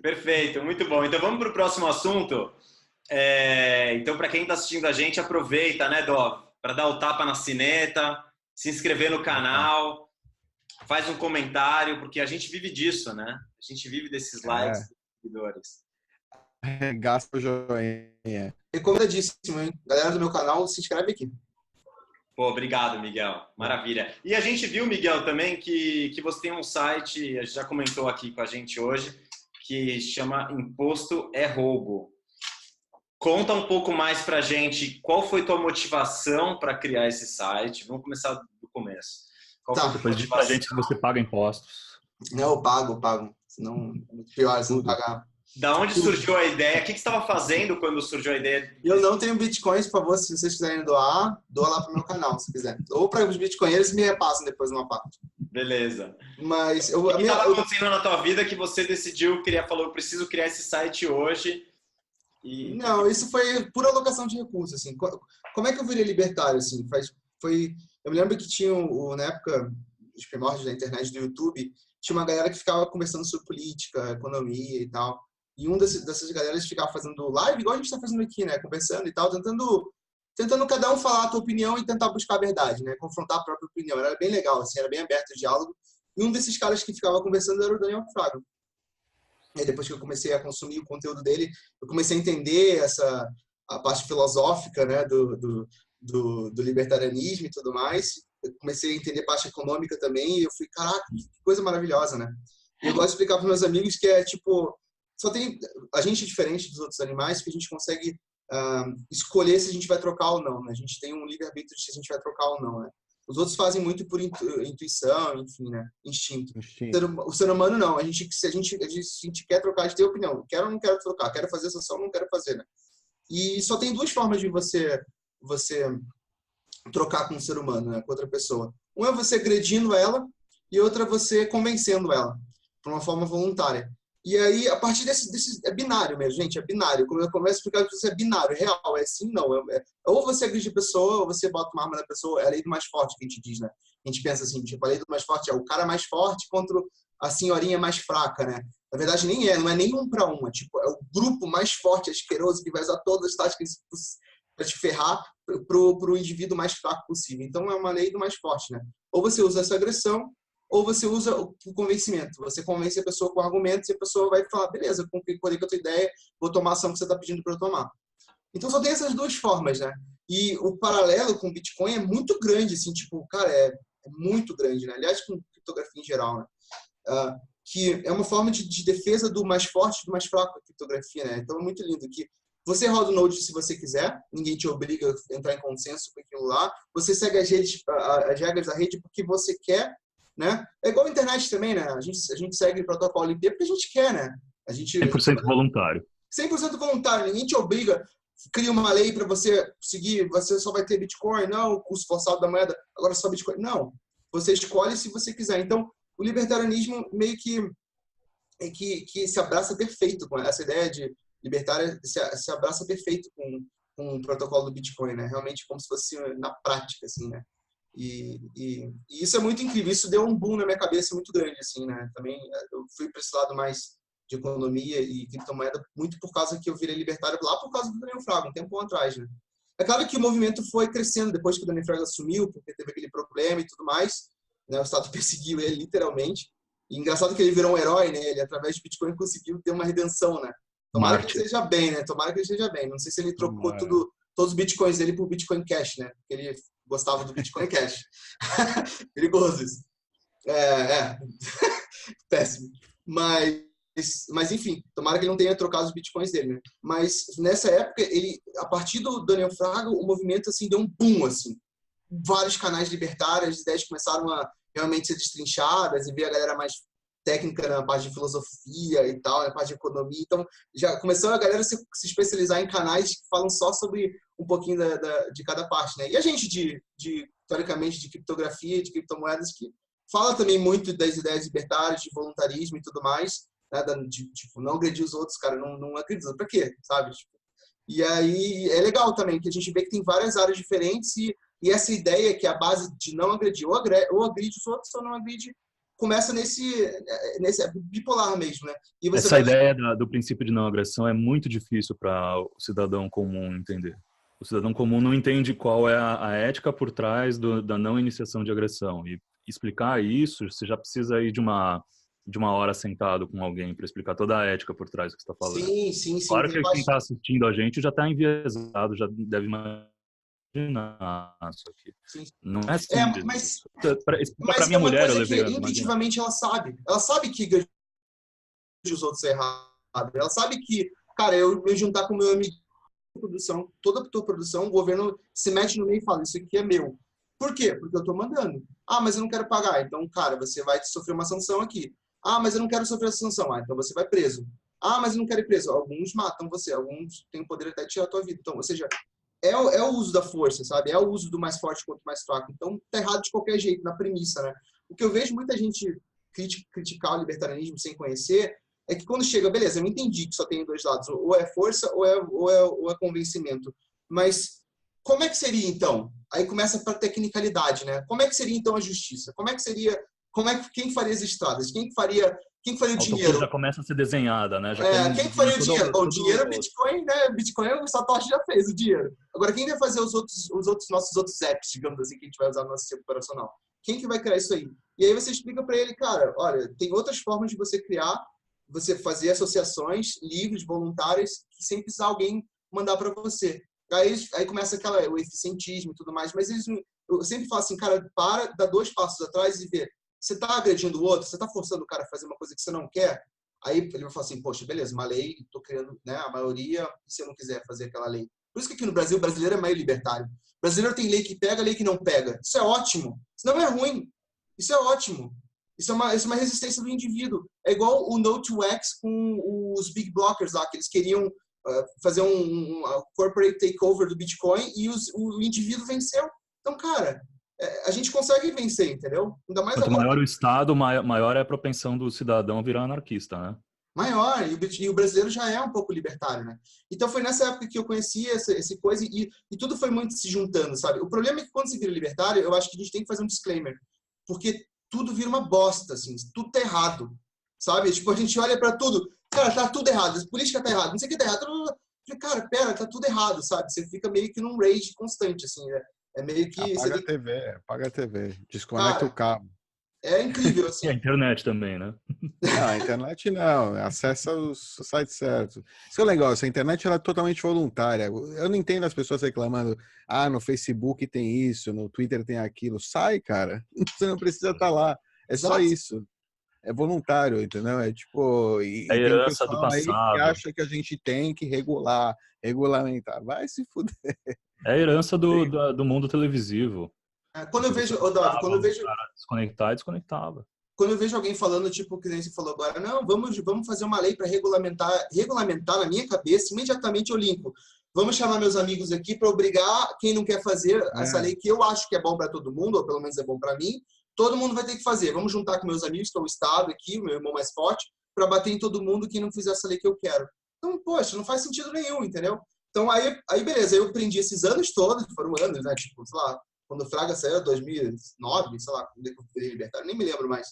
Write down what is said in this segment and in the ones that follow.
Perfeito, muito bom. Então vamos para o próximo assunto. Então, para quem está assistindo a gente, aproveita, né, Dó, para dar o tapa na sineta, se inscrever no canal, faz um comentário, porque a gente vive disso, né? A gente vive desses likes, É, seguidores. gasta o joinha. Recomendadíssimo, hein? Galera do meu canal, se inscreve aqui. Pô, obrigado, Miguel. Maravilha. E a gente viu, Miguel, também que você tem um site, a gente já comentou aqui com a gente hoje, que chama Imposto é Roubo. Conta um pouco mais pra gente qual foi tua motivação para criar esse site. Vamos começar do começo. Qual foi a tua Depois diz pra motivação? gente se você paga impostos. Não, eu pago. Senão é muito pior se não pagar. Da onde surgiu a ideia? O que você estava fazendo quando surgiu a ideia? Eu não tenho bitcoins, por favor, se vocês quiserem doar, doa lá pro meu canal, se quiser. Ou para os bitcoinheiros me repassam depois uma parte. Beleza. Mas O que estava acontecendo na tua vida que você decidiu, falou, eu preciso criar esse site hoje? Não, isso foi pura alocação de recursos, assim. Como é que eu virei libertário, assim? Eu me lembro que tinha, na época, os primórdios da internet, do YouTube, tinha uma galera que ficava conversando sobre política, economia e tal. E dessas galeras ficava fazendo live, igual a gente está fazendo aqui, né? Conversando e tal, tentando cada um falar a tua opinião e tentar buscar a verdade, né? Confrontar a própria opinião. Era bem legal, assim, era bem aberto o diálogo. E um desses caras que ficava conversando era o Daniel Fraga. E depois que eu comecei a consumir o conteúdo dele, eu comecei a entender a parte filosófica, né, do libertarianismo e tudo mais. Eu comecei a entender a parte econômica também e eu fui, caraca, que coisa maravilhosa, né? E eu gosto de explicar para os meus amigos que é tipo, a gente é diferente dos outros animais, que a gente consegue escolher se a gente vai trocar ou não, né? A gente tem um livre-arbítrio de se a gente vai trocar ou não, né? Os outros fazem muito por intuição, enfim, né? Instinto. O ser humano não. Se a gente quer trocar, a gente tem opinião. Quero ou não quero trocar? Quero fazer essa ação ou não quero fazer, né? E só tem duas formas de você trocar com um ser humano, né? Com outra pessoa. Uma é você agredindo ela e outra é você convencendo ela, de uma forma voluntária. E aí, a partir desse é binário mesmo, gente, é binário. Como eu começo a explicar que isso é binário, é real, é sim, não. Ou você agride a pessoa, ou você bota uma arma na pessoa, é a lei do mais forte que a gente diz, né? A gente pensa assim, tipo, a lei do mais forte é o cara mais forte contra a senhorinha mais fraca, né? Na verdade, não é nem um para um, tipo, é o grupo mais forte, asqueroso, que vai usar todas as táticas para te ferrar pro indivíduo mais fraco possível. Então, é uma lei do mais forte, né? Ou você usa essa agressão, ou você usa o convencimento. Você convence a pessoa com argumentos e a pessoa vai falar, beleza, concordei com a tua ideia, vou tomar a ação que você está pedindo para eu tomar. Então, só tem essas duas formas, né? E o paralelo com o Bitcoin é muito grande, assim, tipo, cara, é muito grande, né? Aliás, com criptografia em geral, né? Que é uma forma de defesa do mais forte e do mais fraco da criptografia, né? Então, é muito lindo que você roda o Node se você quiser, ninguém te obriga a entrar em consenso com aquilo lá, você segue as regras da rede porque você quer, né? É igual a internet também, né? A gente segue o protocolo IP porque a gente quer, né? 100% voluntário. 100% voluntário, ninguém te obriga, cria uma lei para você seguir, você só vai ter Bitcoin, não, o custo forçado da moeda, agora só Bitcoin. Não, você escolhe se você quiser. Então, o libertarianismo meio que se abraça perfeito com essa ideia de libertária, se abraça perfeito com o protocolo do Bitcoin, né? Realmente como se fosse na prática, assim, né? E isso é muito incrível, isso deu um boom na minha cabeça muito grande, assim, né? Também eu fui para esse lado mais de economia e criptomoeda muito por causa que eu virei libertário lá por causa do Daniel Fraga, um tempo atrás, né? É claro que o movimento foi crescendo depois que o Daniel Fraga assumiu, porque teve aquele problema e tudo mais, né? O Estado perseguiu ele literalmente. E engraçado que ele virou um herói, né? Ele através de Bitcoin conseguiu ter uma redenção, né? Tomara que ele esteja bem, né? Tomara que ele esteja bem. Não sei se ele trocou todos os Bitcoins dele por Bitcoin Cash, né? Porque ele gostava do Bitcoin Cash. Perigoso isso. Péssimo. Mas, enfim, tomara que ele não tenha trocado os bitcoins dele, né? Mas, nessa época, a partir do Daniel Fraga, o movimento, assim, deu um boom, assim. Vários canais libertários, as ideias começaram a realmente ser destrinchadas e ver a galera mais técnica na parte de filosofia e tal, na parte de economia. Então, já começou a galera se especializar em canais que falam só sobre um pouquinho de cada parte, né? E a gente, teoricamente, de criptografia, de criptomoedas, que fala também muito das ideias libertárias, de voluntarismo e tudo mais, né? Tipo, não agredir os outros, cara, não acredito. Pra quê, sabe? E aí, é legal também, que a gente vê que tem várias áreas diferentes e essa ideia que é a base de não agredir, ou agride os outros ou não agride começa nesse bipolar mesmo, né? E você Essa ideia do princípio de não agressão é muito difícil para o cidadão comum entender. O cidadão comum não entende qual é a ética por trás da não iniciação de agressão. E explicar isso, você já precisa ir de uma hora sentado com alguém para explicar toda a ética por trás do que você está falando. Sim. Claro que quem está assistindo a gente já está enviesado, já deve imaginar isso aqui. Sim. Não é simples. Mas Para minha é uma mulher, coisa eu levei. que intuitivamente ela sabe. Ela sabe que os outros é errado. Ela sabe que, cara, eu me juntar com o meu amigo de produção, toda a tua produção, o governo se mete no meio e fala, isso aqui é meu. Por quê? Porque eu tô mandando. Ah, mas eu não quero pagar. Então, cara, você vai sofrer uma sanção aqui. Ah, mas eu não quero sofrer essa sanção. Ah, então você vai preso. Ah, mas eu não quero ir preso. Alguns matam você, alguns têm o poder até de tirar a tua vida. Então, ou seja, é o uso da força, sabe? É o uso do mais forte contra o mais fraco. Então, tá errado de qualquer jeito, na premissa, né? O que eu vejo muita gente criticar o libertarianismo sem conhecer é que quando chega, beleza, eu entendi que só tem dois lados, ou é força ou é convencimento. Mas como é que seria, então? Aí começa para tecnicalidade, né? Como é que seria, então, a justiça? Quem faria as estradas? Quem faria o dinheiro? Já começa a ser desenhada, né? Quem faria o dinheiro? O dinheiro é Bitcoin, né? Bitcoin o Satoshi já fez o dinheiro. Agora, quem vai fazer nossos outros apps, digamos assim, que a gente vai usar no nosso sistema operacional? Quem que vai criar isso aí? E aí você explica para ele, cara, olha, tem outras formas de você criar, você fazer associações livres, voluntárias, sem precisar alguém mandar para você. Aí começa o eficientismo e tudo mais, mas eu sempre falo assim, cara, dá 2 passos atrás e vê. Você está agredindo o outro? Você está forçando o cara a fazer uma coisa que você não quer? Aí ele vai falar assim, poxa, beleza, uma lei, estou criando, né, a maioria, e se eu não quiser fazer aquela lei? Por isso que aqui no Brasil, o brasileiro é meio libertário. O brasileiro tem lei que pega, lei que não pega. Isso é ótimo. Isso não é ruim. Isso é ótimo. Isso é uma resistência do indivíduo. É igual o No to X com os big blockers lá, que eles queriam fazer um corporate takeover do Bitcoin e o indivíduo venceu. Então, cara, a gente consegue vencer, entendeu? Ainda mais Quanto agora. maior o Estado, maior é a propensão do cidadão virar anarquista, né? Maior, e o brasileiro já é um pouco libertário, né? Então foi nessa época que eu conheci essa coisa e tudo foi muito se juntando, sabe? O problema é que quando você vira libertário, eu acho que a gente tem que fazer um disclaimer, porque tudo vira uma bosta, assim, tudo tá errado, sabe? Tipo, a gente olha pra tudo, cara, tá tudo errado, a política tá errada, não sei o que tá errado, cara, pera, tá tudo errado, sabe? Você fica meio que num rage constante, assim, né? É meio que... Apaga a TV, desconecta o cabo. É incrível, assim. E a internet também, né? Não, a internet não, acessa o site certo. Isso é legal, essa internet ela é totalmente voluntária. Eu não entendo as pessoas reclamando, no Facebook tem isso, no Twitter tem aquilo. Sai, cara, você não precisa estar lá, é só isso. É voluntário, entendeu? É tipo... E é a tem um herança do pessoal aí passado. que acha que a gente tem que regulamentar. Vai se fuder. É a herança do mundo televisivo. Quando eu vejo, Davi, Desconectava. Quando eu vejo alguém falando, tipo, que nem você falou agora, não, vamos fazer uma lei para regulamentar na minha cabeça, imediatamente eu limpo. Vamos chamar meus amigos aqui para obrigar quem não quer fazer essa lei que eu acho que é bom para todo mundo, ou pelo menos é bom para mim, todo mundo vai ter que fazer. Vamos juntar com meus amigos, que é o Estado aqui, o meu irmão mais forte, para bater em todo mundo quem não fizer essa lei que eu quero. Então, poxa, não faz sentido nenhum, entendeu? Então, aí beleza, eu aprendi esses anos todos, foram anos, né, tipo, sei lá, quando o Fraga saiu, 2009, sei lá, quando eu virei libertário, nem me lembro mais.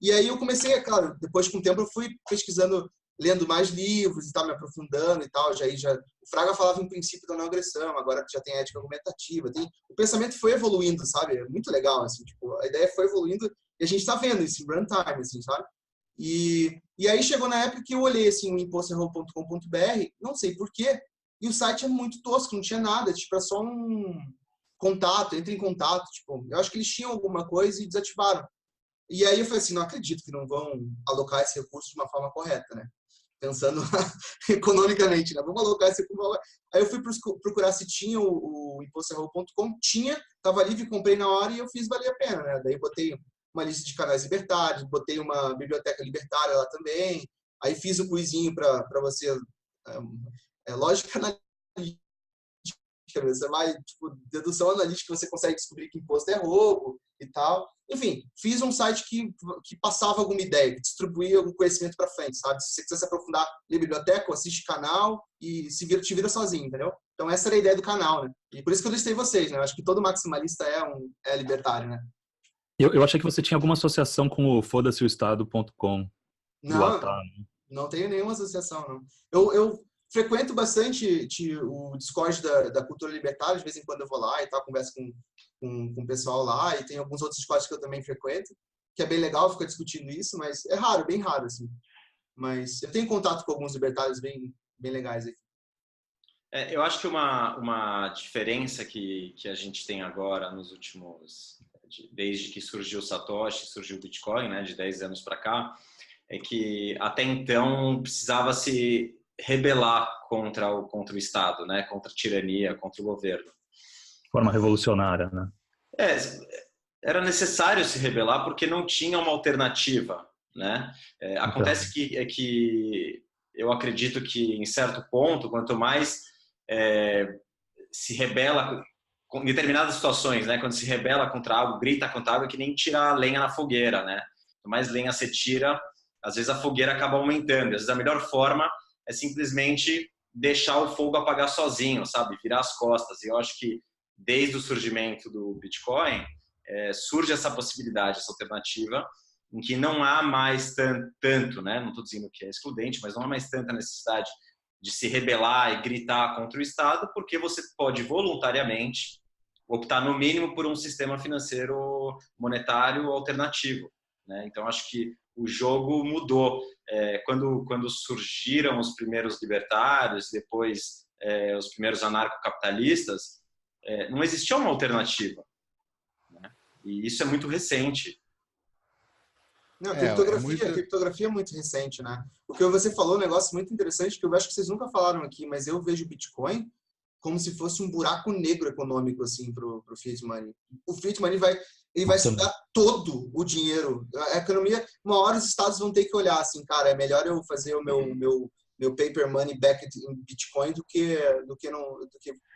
E aí eu comecei, claro, depois com o tempo eu fui pesquisando, lendo mais livros e tal, me aprofundando e tal. O Fraga falava em princípio da não agressão, agora já tem ética argumentativa. O pensamento foi evoluindo, sabe? É muito legal, assim, tipo, a ideia foi evoluindo e a gente tá vendo isso em runtime, assim, sabe? E aí chegou na época que eu olhei, assim, o imposterror.com.br, não sei porquê, e o site é muito tosco, não tinha nada, tipo, é só um... contato, entre em contato, tipo, eu acho que eles tinham alguma coisa e desativaram. E aí eu falei assim, não acredito que não vão alocar esse recurso de uma forma correta, né? Pensando economicamente, né? Vamos alocar esse recurso. Aí eu fui procurar se tinha o imposterror.com, tinha, tava livre, comprei na hora e eu fiz valer a pena, né? Daí botei uma lista de canais libertários, botei uma biblioteca libertária lá também, aí fiz o quizinho para você, lógica analítica. Você vai, tipo, dedução analítica, você consegue descobrir que imposto é roubo e tal. Enfim, fiz um site que passava alguma ideia, que distribuía algum conhecimento para frente, sabe? Se você quiser se aprofundar, lê biblioteca, assiste canal e te vira sozinho, entendeu? Então essa era a ideia do canal, né? E por isso que eu listei vocês, né? Eu acho que todo maximalista é libertário, né? Eu achei que você tinha alguma associação com o foda-se-o-estado.com do Não, Atá. não tenho nenhuma associação, não. Eu frequento bastante o Discord da Cultura Libertária, de vez em quando eu vou lá e tal, converso com o pessoal lá, e tem alguns outros Discords que eu também frequento, que é bem legal ficar discutindo isso, mas é raro, bem raro, assim. Mas eu tenho contato com alguns libertários bem legais aqui. Eu acho que uma diferença que a gente tem agora nos últimos, desde que surgiu o Satoshi, surgiu o Bitcoin, né, de 10 anos para cá, é que até então precisava se rebelar contra o Estado, né, contra a tirania, contra o governo. De forma revolucionária, né? Era necessário se rebelar porque não tinha uma alternativa, né? Acontece que eu acredito que em certo ponto, quanto mais se rebela em determinadas situações, né? Quando se rebela contra algo, grita contra algo, é que nem tirar lenha na fogueira, né? Quanto mais lenha você tira, às vezes a fogueira acaba aumentando. Às vezes a melhor forma é simplesmente deixar o fogo apagar sozinho, sabe? Virar as costas. E eu acho que desde o surgimento do Bitcoin, surge essa possibilidade, essa alternativa, em que não há mais tanto, né? Não estou dizendo que é excludente, mas não há mais tanta necessidade de se rebelar e gritar contra o Estado, porque você pode voluntariamente optar, no mínimo, por um sistema financeiro monetário alternativo, né? Então, acho que o jogo mudou. Quando surgiram os primeiros libertários, depois os primeiros anarcocapitalistas, não existia uma alternativa, né? E isso é muito recente. Não, a criptografia é muito recente, né? O que você falou é um negócio muito interessante que eu acho que vocês nunca falaram aqui, mas eu vejo o Bitcoin como se fosse um buraco negro econômico, assim, pro Fiat Money. O Fiat Money vai sugar todo o dinheiro. A economia, uma hora os estados vão ter que olhar assim, cara, é melhor eu fazer o meu paper money backed em Bitcoin do que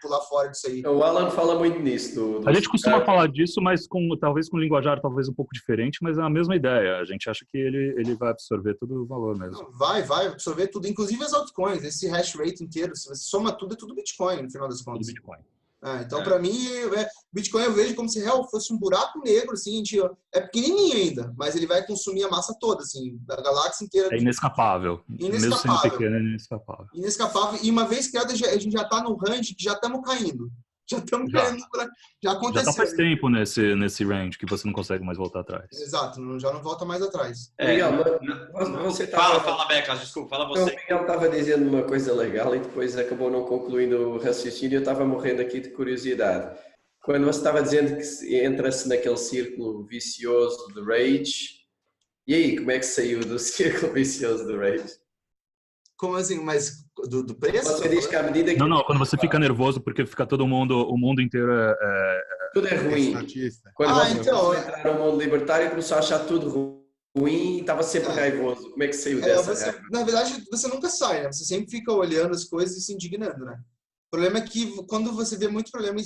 pular fora disso aí. O Alan fala muito nisso. A gente costuma falar disso, mas talvez com linguajar talvez um pouco diferente, mas é a mesma ideia. A gente acha que ele vai absorver todo o valor mesmo. Não, vai absorver tudo, inclusive as altcoins, esse hash rate inteiro. Se você soma tudo, é tudo Bitcoin, no final das contas. Tudo Bitcoin. Então, para mim, Bitcoin eu vejo como se real fosse um buraco negro, assim, é pequenininho ainda, mas ele vai consumir a massa toda, assim, da galáxia inteira. É inescapável. Mesmo sendo pequeno, é inescapável. Inescapável. E uma vez criada, a gente já está no range que já estamos caindo. Já aconteceu. Já tá faz tempo nesse range que você não consegue mais voltar atrás. Exato, já não volta mais atrás. Miguel, você Fala, Becas, desculpa, fala você. O Miguel estava dizendo uma coisa legal e depois acabou não concluindo o raciocínio. Eu estava morrendo aqui de curiosidade. Quando você estava dizendo que entra-se naquele círculo vicioso de rage, e aí, como é que saiu do círculo vicioso de rage? Como assim? Mas do preço? Você diz que à medida que... Não, quando você fica nervoso porque fica todo mundo, o mundo inteiro tudo é ruim. Quando você então, entrar no mundo libertário, começou a achar tudo ruim e estava sempre raivoso. Como é que saiu dessa raiva? Na verdade, você nunca sai, né? Você sempre fica olhando as coisas e se indignando, né? O problema é que quando você vê muito problema,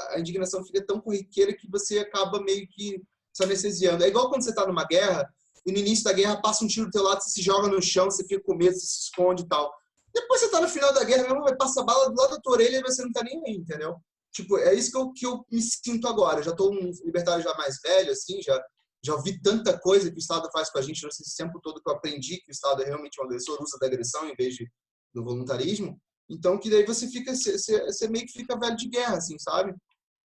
a indignação fica tão corriqueira que você acaba meio que se anestesiando. É igual quando você está numa guerra e no início da guerra passa um tiro do teu lado, você se joga no chão, você fica com medo, você se esconde e tal. Depois você tá no final da guerra mesmo, vai passar bala do lado da tua orelha e você não tá nem aí, entendeu? Tipo, é isso que eu me sinto agora. Eu já tô um libertário já mais velho, assim, já vi tanta coisa que o Estado faz com a gente nesse tempo todo que eu aprendi que o Estado é realmente um agressor, usa da agressão em vez do voluntarismo. Então, que daí você meio que fica velho de guerra, assim, sabe?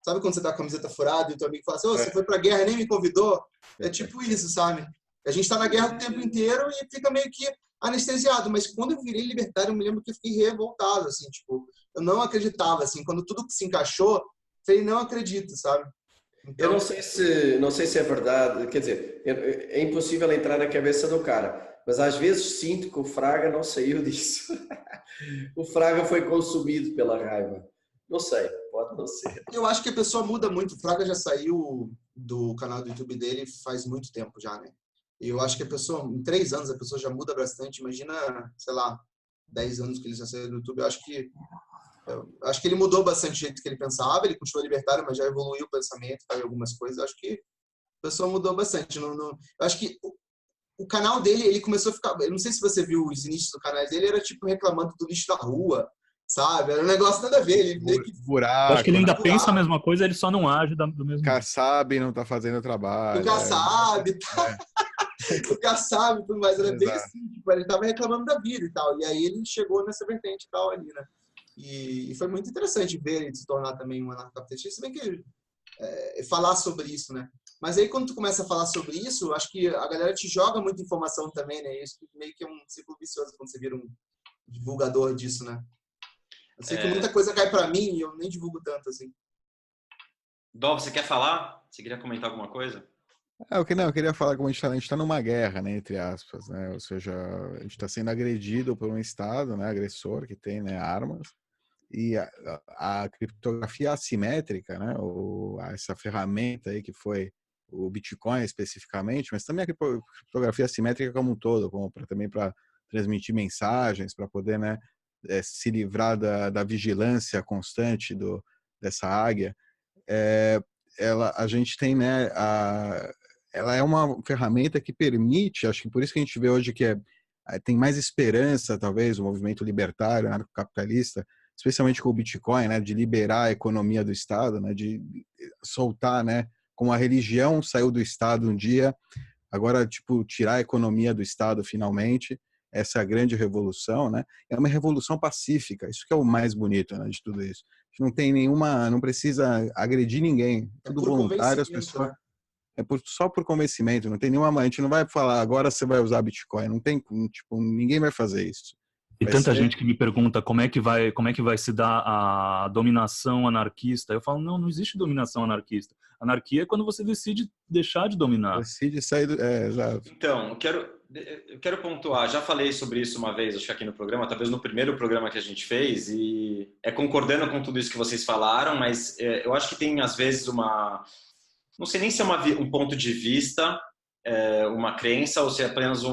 Sabe quando você tá com a camiseta furada e o teu amigo fala assim, você foi pra guerra e nem me convidou? É tipo isso, sabe? A gente tá na guerra o tempo inteiro e fica meio que anestesiado. Mas quando eu virei libertário, eu me lembro que eu fiquei revoltado, assim, tipo, eu não acreditava, assim, quando tudo se encaixou, falei, não acredito, sabe? Então... Eu não sei se é verdade, quer dizer, é impossível entrar na cabeça do cara, mas às vezes sinto que o Fraga não saiu disso. O Fraga foi consumido pela raiva. Não sei, pode não ser. Eu acho que a pessoa muda muito. O Fraga já saiu do canal do YouTube dele faz muito tempo já, né? E eu acho que a pessoa, em 3 anos, a pessoa já muda bastante. Imagina, sei lá, 10 anos que ele já saiu do YouTube. Eu acho que ele mudou bastante o jeito que ele pensava. Ele continuou libertário, mas já evoluiu o pensamento, tá, algumas coisas. Eu acho que a pessoa mudou bastante. Eu acho que o canal dele, ele começou a ficar... Eu não sei se você viu os inícios do canal dele, era tipo reclamando do lixo da rua. sabe? Era um negócio nada a ver. Ele meio que Buraco, Eu acho que ele ainda né? pensa a mesma coisa, ele só não age do mesmo já jeito. sabe e não tá fazendo o trabalho. já sabe, já sabe, tudo mais. Ele é bem Exato. assim, tipo, ele tava reclamando da vida e tal. E aí ele chegou nessa vertente e tal ali, né? E foi muito interessante ver ele se tornar também um anarcocapitalista, se bem que falar sobre isso, né? Mas aí quando tu começa a falar sobre isso, acho que a galera te joga muita informação também, né? Isso meio que é um ciclo vicioso quando você vira um divulgador disso, né? Eu sei que muita coisa cai pra mim e eu nem divulgo tanto assim. Dov, você quer falar? Você queria comentar alguma coisa? Eu queria falar como a gente tá numa guerra, né, entre aspas, né? Ou seja, a gente está sendo agredido por um Estado, né, agressor que tem, né, armas, e a criptografia assimétrica, né, essa ferramenta aí que foi o Bitcoin especificamente, mas também a criptografia assimétrica como um todo, também para transmitir mensagens, para poder, né, se livrar da vigilância constante dessa águia. A gente tem, né, ela é uma ferramenta que permite, acho que por isso que a gente vê hoje que tem mais esperança, talvez, o movimento libertário, anarcocapitalista, especialmente com o Bitcoin, né, de liberar a economia do Estado, né, de soltar, né, como a religião saiu do Estado um dia, agora, tipo, tirar a economia do Estado finalmente, essa é a grande revolução, né, é uma revolução pacífica, isso que é o mais bonito, né, de tudo isso. A gente não tem não precisa agredir ninguém, tudo voluntário, as pessoas... Né? Só por convencimento, não tem nenhuma. A gente não vai falar agora você vai usar Bitcoin, não tem, tipo, ninguém vai fazer isso. E Vai tanta ser- gente que me pergunta como é que vai se dar a dominação anarquista. Eu falo, não existe dominação anarquista. Anarquia é quando você decide deixar de dominar. Decide sair do. Exato. Então, eu quero pontuar. Já falei sobre isso uma vez, acho que aqui no programa, talvez no primeiro programa que a gente fez, e concordando com tudo isso que vocês falaram, mas eu acho que tem, às vezes, não sei nem se é um ponto de vista, uma crença, ou se é apenas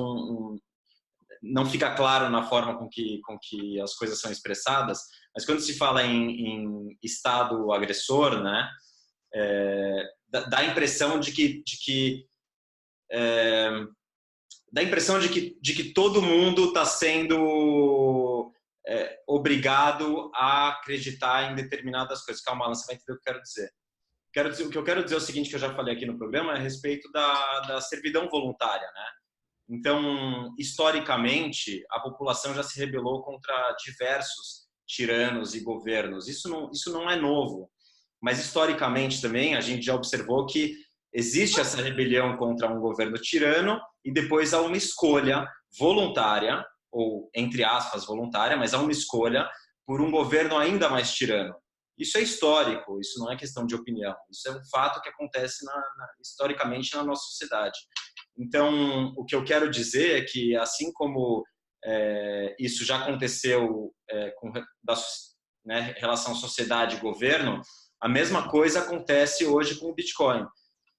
não fica claro na forma com que as coisas são expressadas, mas quando se fala em Estado agressor, né, dá a impressão de que todo mundo está sendo obrigado a acreditar em determinadas coisas. Calma, Alan, você vai entender o que eu quero dizer. O que eu quero dizer é o seguinte, que eu já falei aqui no programa, é a respeito da servidão voluntária, né? Então, historicamente, a população já se rebelou contra diversos tiranos e governos. Isso não é novo, mas historicamente também a gente já observou que existe essa rebelião contra um governo tirano e depois há uma escolha voluntária, ou entre aspas voluntária, mas há uma escolha por um governo ainda mais tirano. Isso é histórico, isso não é questão de opinião. Isso é um fato que acontece historicamente na nossa sociedade. Então, o que eu quero dizer é que, assim como isso já aconteceu com relação sociedade e governo, a mesma coisa acontece hoje com o Bitcoin.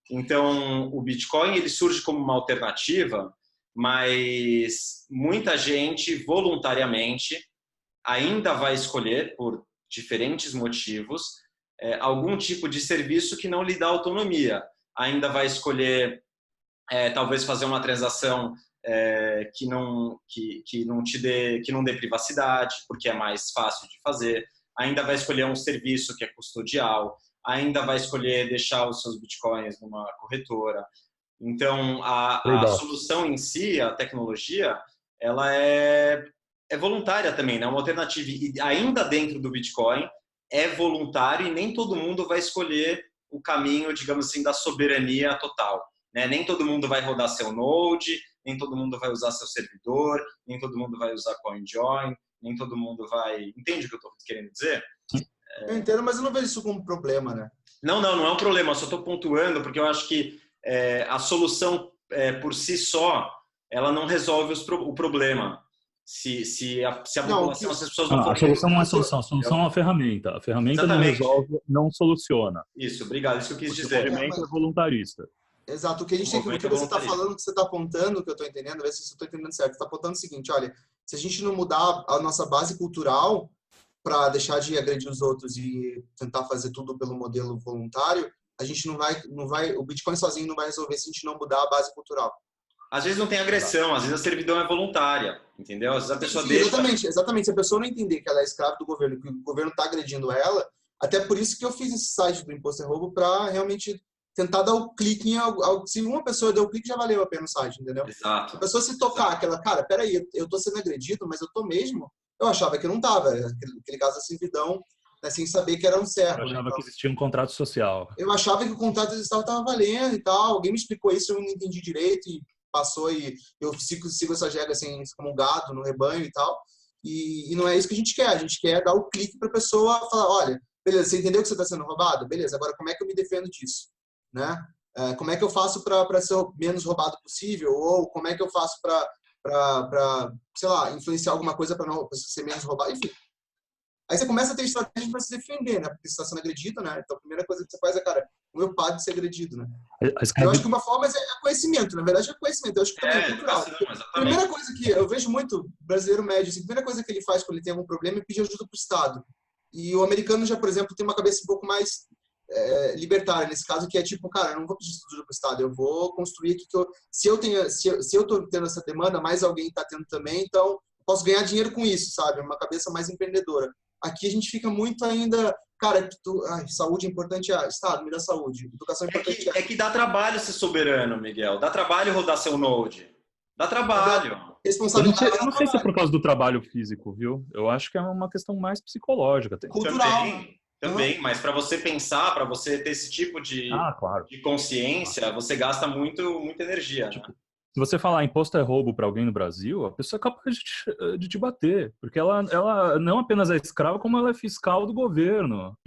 Então, o Bitcoin ele surge como uma alternativa, mas muita gente voluntariamente ainda vai escolher, por diferentes motivos, algum tipo de serviço que não lhe dá autonomia. Ainda vai escolher, talvez, fazer uma transação que não dê privacidade, porque é mais fácil de fazer. Ainda vai escolher um serviço que é custodial. Ainda vai escolher deixar os seus bitcoins numa corretora. Então, a solução em si, a tecnologia, ela é voluntária também, né? Uma alternativa. E ainda dentro do Bitcoin, é voluntário e nem todo mundo vai escolher o caminho, digamos assim, da soberania total, né? Nem todo mundo vai rodar seu node, nem todo mundo vai usar seu servidor, nem todo mundo vai usar CoinJoin, nem todo mundo vai... Entende o que eu estou querendo dizer? Eu entendo, mas eu não vejo isso como um problema, né? Não é um problema. Eu só estou pontuando porque eu acho que a solução por si só, ela não resolve o problema. Se a população, se as pessoas não A solução não é a solução, a solução é uma ferramenta. A ferramenta Exatamente. não resolve, não soluciona. Isso, obrigado. Isso que eu quis O dizer. movimento é voluntarista. Exato. O que a gente tem que... O que você está falando, o que você está apontando, que eu estou entendendo, ver se eu estou entendendo certo. Você está apontando o seguinte, olha, se a gente não mudar a nossa base cultural para deixar de agredir os outros e tentar fazer tudo pelo modelo voluntário, a gente não vai, o Bitcoin sozinho não vai resolver se a gente não mudar a base cultural. Às vezes não tem agressão, às vezes a servidão é voluntária, entendeu? Às vezes a pessoa Sim, deixa... exatamente. Se a pessoa não entender que ela é escrava do governo, que o governo está agredindo ela, até por isso que eu fiz esse site do Imposto é Roubo para realmente tentar dar o clique em algo. Se uma pessoa deu o clique, já valeu a pena o site, entendeu? Exato. Se a pessoa se tocar, aquela, cara, peraí, eu tô sendo agredido, mas eu tô mesmo, eu achava que não tava. Aquele caso da servidão, né, sem saber que era um certo. Eu achava né, que existia um contrato social. eu achava que o contrato de estava valendo e tal. Alguém me explicou isso, eu não entendi direito e passou e eu sigo essa regra assim, como um gado no rebanho e tal. E não é isso que a gente quer. A gente quer dar o clique para a pessoa falar, olha, beleza, você entendeu que você está sendo roubado? Beleza, agora como é que eu me defendo disso? Né? Como é que eu faço para ser o menos roubado possível? Ou como é que eu faço para sei lá, influenciar alguma coisa para ser menos roubado? Enfim. Aí você começa a ter estratégia para se defender, né? Porque você está sendo agredido, né? Então a primeira coisa que você faz é, cara, o meu padre ser agredido, né? Eu acho que uma forma é conhecimento, na verdade é conhecimento, eu acho que também é cultural. Exatamente. A primeira coisa que eu vejo muito brasileiro médio, assim, a primeira coisa que ele faz quando ele tem algum problema é pedir ajuda para o Estado. E o americano já, por exemplo, tem uma cabeça um pouco mais libertária nesse caso, que é tipo, cara, eu não vou pedir ajuda para o Estado, eu vou construir aqui que se eu estou tendo essa demanda, mais alguém está tendo também, então eu posso ganhar dinheiro com isso, sabe? Uma cabeça mais empreendedora. Aqui a gente fica muito ainda, cara, saúde é importante, Estado, me dá saúde. Educação é importante. É que dá trabalho ser soberano, Miguel. Dá trabalho rodar seu Node. Dá trabalho. Responsabilidade. Eu não sei se é por causa do trabalho físico, viu? Eu acho que é uma questão mais psicológica. Cultural. Também, mas para você pensar, para você ter esse tipo de consciência, você gasta muita energia. Tipo, né? Se você falar imposto é roubo para alguém no Brasil, a pessoa é capaz de te bater. Porque ela não apenas é escrava, como ela é fiscal do governo.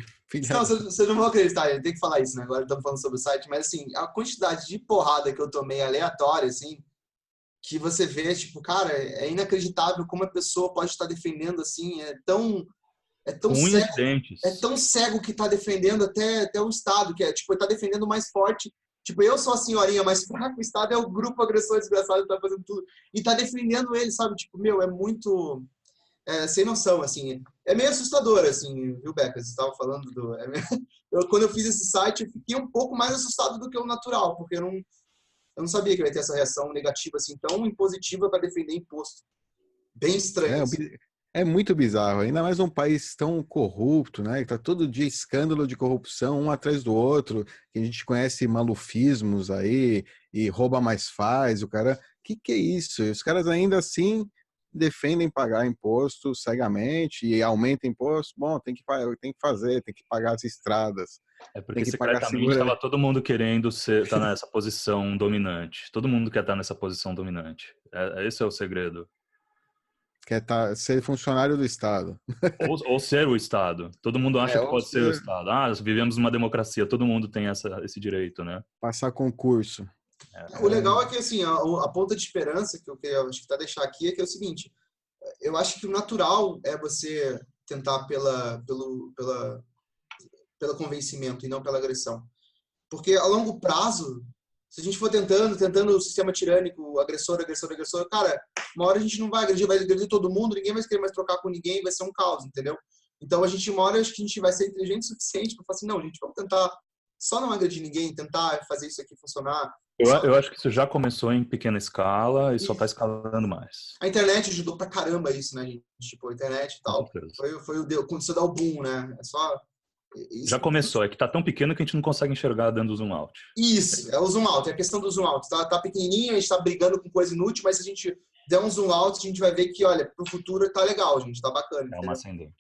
Não, vocês não vão acreditar, tem que falar isso, né? Agora estamos falando sobre o site, mas assim, a quantidade de porrada que eu tomei aleatória, assim, que você vê, tipo, cara, é inacreditável como a pessoa pode estar defendendo, assim, é tão Unhas cego, e dentes. é tão cego que está defendendo até o Estado, que é, tipo, está defendendo o mais forte. Tipo, eu sou a senhorinha mais fraca, o Estado é o grupo agressor desgraçado que tá fazendo tudo. E tá defendendo ele, sabe? Tipo, meu, é muito... sem noção, assim. É meio assustador, assim, viu, Beca? Você estava falando do... quando eu fiz esse site, eu fiquei um pouco mais assustado do que o natural, porque eu não sabia que ia ter essa reação negativa, assim, tão impositiva para defender imposto. Bem estranho, assim. É muito bizarro, ainda mais num país tão corrupto, né? Que tá todo dia escândalo de corrupção, um atrás do outro, que a gente conhece malufismos aí, e rouba mais faz, o cara... Que é isso? E os caras ainda assim defendem pagar imposto cegamente e aumentam imposto. Bom, tem que fazer, tem que pagar as estradas. É porque tem que pagar secretamente estava todo mundo querendo estar nessa posição dominante. Todo mundo quer estar nessa posição dominante. Esse é o segredo. Quer ser funcionário do Estado. Ou ser o Estado. Todo mundo acha que pode ser o Estado. Vivemos numa democracia, todo mundo tem esse direito, né? Passar concurso. O legal é que, assim, a ponta de esperança que eu acho que tá deixar aqui é que é o seguinte, eu acho que o natural é você tentar pelo convencimento e não pela agressão. Porque a longo prazo, se a gente for tentando o sistema tirânico, agressor, cara, uma hora a gente não vai agredir todo mundo, ninguém vai querer mais trocar com ninguém, vai ser um caos, entendeu? Então uma hora acho que a gente vai ser inteligente o suficiente para falar assim, não, gente, vamos tentar só não agredir ninguém, tentar fazer isso aqui funcionar. Eu acho que isso já começou em pequena escala e só está escalando mais. A internet ajudou pra caramba isso, né, gente? Tipo, a internet e tal. Começou a dar o boom, né? É só... Já começou, é que tá tão pequeno que a gente não consegue enxergar dando zoom out. Isso, é o zoom out, é a questão do zoom out. Tá pequenininho, a gente tá brigando com coisa inútil, mas se a gente der um zoom out, a gente vai ver que, olha, pro futuro tá legal, gente, tá bacana. É uma ascendente.